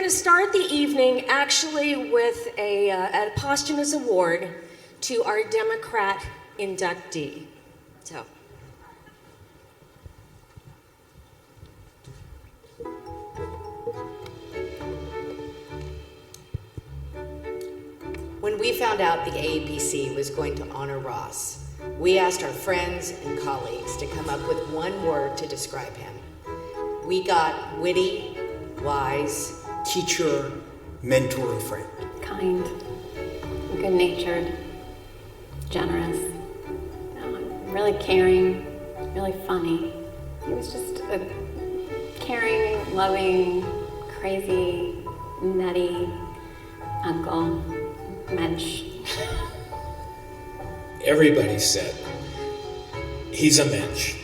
to start the evening actually with a posthumous award to our Democrat inductee. So. When we found out the AAPC was going to honor Ross, we asked our friends and colleagues to come up with one word to describe him. We got witty, wise, teacher, mentor, and friend. Kind, good-natured, generous, really caring, really funny. He was just a caring, loving, crazy, nutty uncle. Mensch. Everybody said he's a mensch,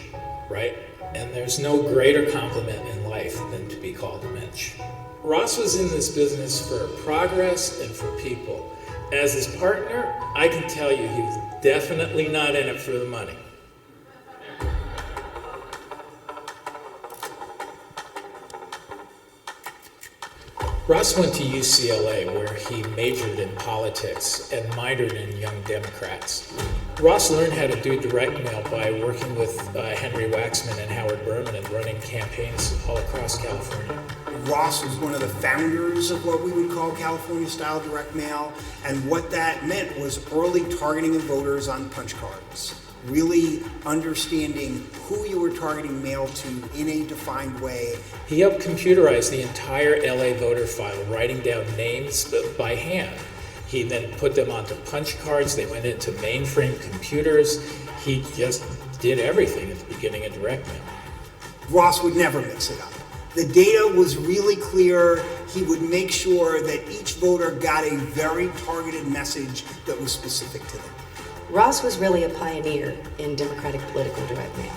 right? And there's no greater compliment in life than to be called a mensch. Ross was in this business for progress and for people. As his partner, I can tell you he was definitely not in it for the money. Ross went to UCLA, where he majored in politics and minored in Young Democrats. Ross learned how to do direct mail by working with Henry Waxman and Howard Berman and running campaigns all across California. Ross was one of the founders of what we would call California-style direct mail, and what that meant was early targeting of voters on punch cards. Really understanding who you were targeting mail to in a defined way. He helped computerize the entire LA voter file, writing down names by hand. He then put them onto punch cards. They went into mainframe computers. He just did everything at the beginning of direct mail. Ross would never mix it up. The data was really clear. He would make sure that each voter got a very targeted message that was specific to them. Ross was really a pioneer in Democratic political direct mail.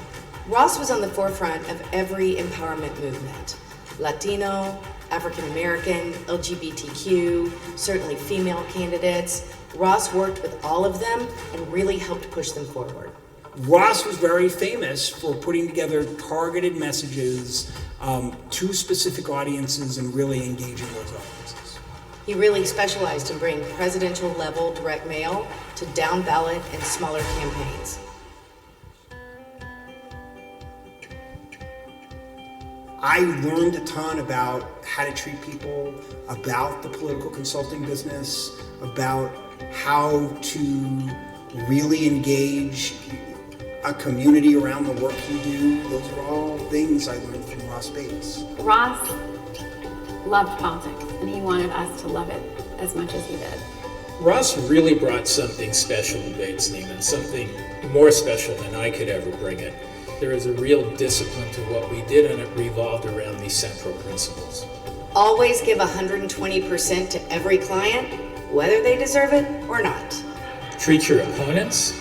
Ross was on the forefront of every empowerment movement. Latino, African American, LGBTQ, certainly female candidates. Ross worked with all of them and really helped push them forward. Ross was very famous for putting together targeted messages to specific audiences and really engaging those audiences. He really specialized in bringing presidential level direct mail to down ballot and smaller campaigns. I learned a ton about how to treat people, about the political consulting business, about how to really engage a community around the work you do. Those are all things I learned from Ross Bates. Ross loved politics, and he wanted us to love it as much as he did. Ross really brought something special to Bates Neiman, something more special than I could ever bring it. There is a real discipline to what we did, and it revolved around these central principles. Always give 120% to every client, whether they deserve it or not. Treat your opponents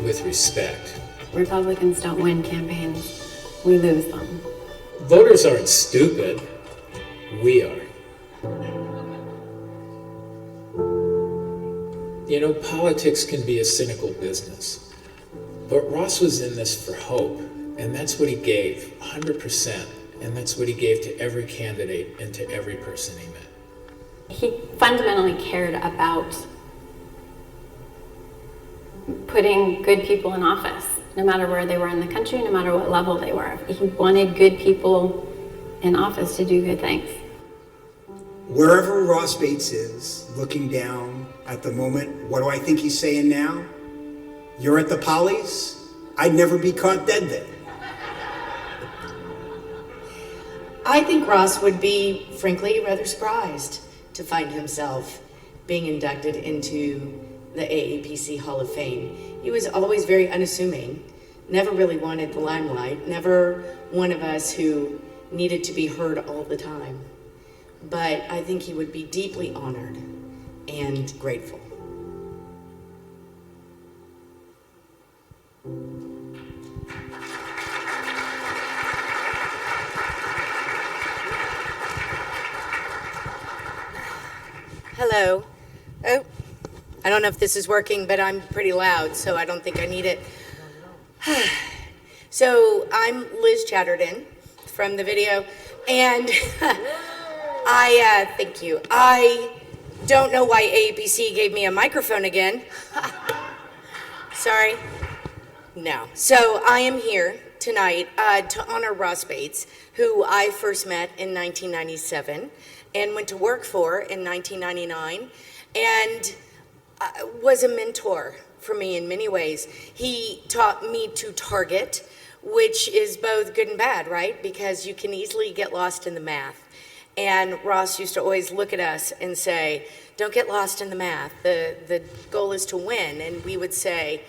with respect. Republicans don't win campaigns, we lose them. Voters aren't stupid, we are. You know, politics can be a cynical business, but Ross was in this for hope, and that's what he gave, 100%, and that's what he gave to every candidate and to every person he met. He fundamentally cared about putting good people in office, no matter where they were in the country, no matter what level they were. He wanted good people in office to do good things. Wherever Ross Bates is, looking down at the moment, what do I think he's saying now? You're at the Pollies? I'd never be caught dead then. I think Ross would be, frankly, rather surprised to find himself being inducted into the AAPC Hall of Fame. He was always very unassuming, never really wanted the limelight, never one of us who needed to be heard all the time. But I think he would be deeply honored and grateful. Hello. Oh, I don't know if this is working, but I'm pretty loud, so I don't think I need it. So I'm Liz Chatterton from the video, and Thank you. I don't know why AAPC gave me a microphone again. Sorry. No. So I am here tonight to honor Ross Bates, who I first met in 1997 and went to work for in 1999, and was a mentor for me in many ways. He taught me to target, which is both good and bad, right? Because you can easily get lost in the math. And Ross used to always look at us and say, don't get lost in the math. The goal is to win. And we would say,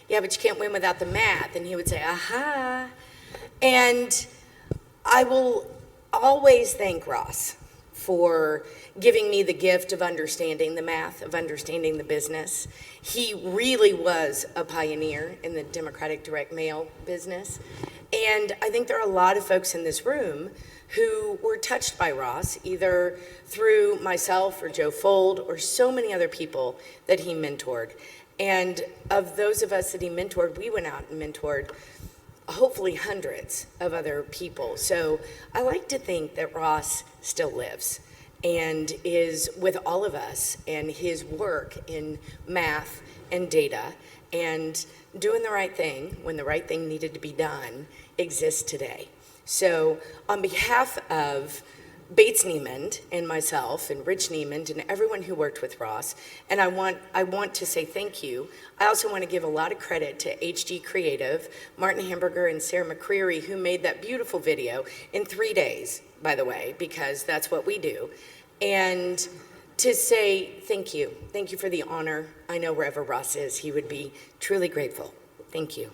yeah, but you can't win without the math. And he would say, aha. And I will always thank Ross for giving me the gift of understanding the math, of understanding the business. He really was a pioneer in the Democratic direct mail business. And I think there are a lot of folks in this room who were touched by Ross, either through myself or Joe Fold or so many other people that he mentored. And of those of us that he mentored, we went out and mentored hopefully hundreds of other people. So I like to think that Ross still lives and is with all of us, and his work in math and data and doing the right thing when the right thing needed to be done exists today. So on behalf of Bates Niemand and myself and Rich Niemand and everyone who worked with Ross, and I want to say thank you. I also want to give a lot of credit to HD Creative, Martin Hamburger and Sarah McCreary, who made that beautiful video in 3 days, by the way, because that's what we do. And to say thank you. Thank you for the honor. I know wherever Ross is, he would be truly grateful. Thank you.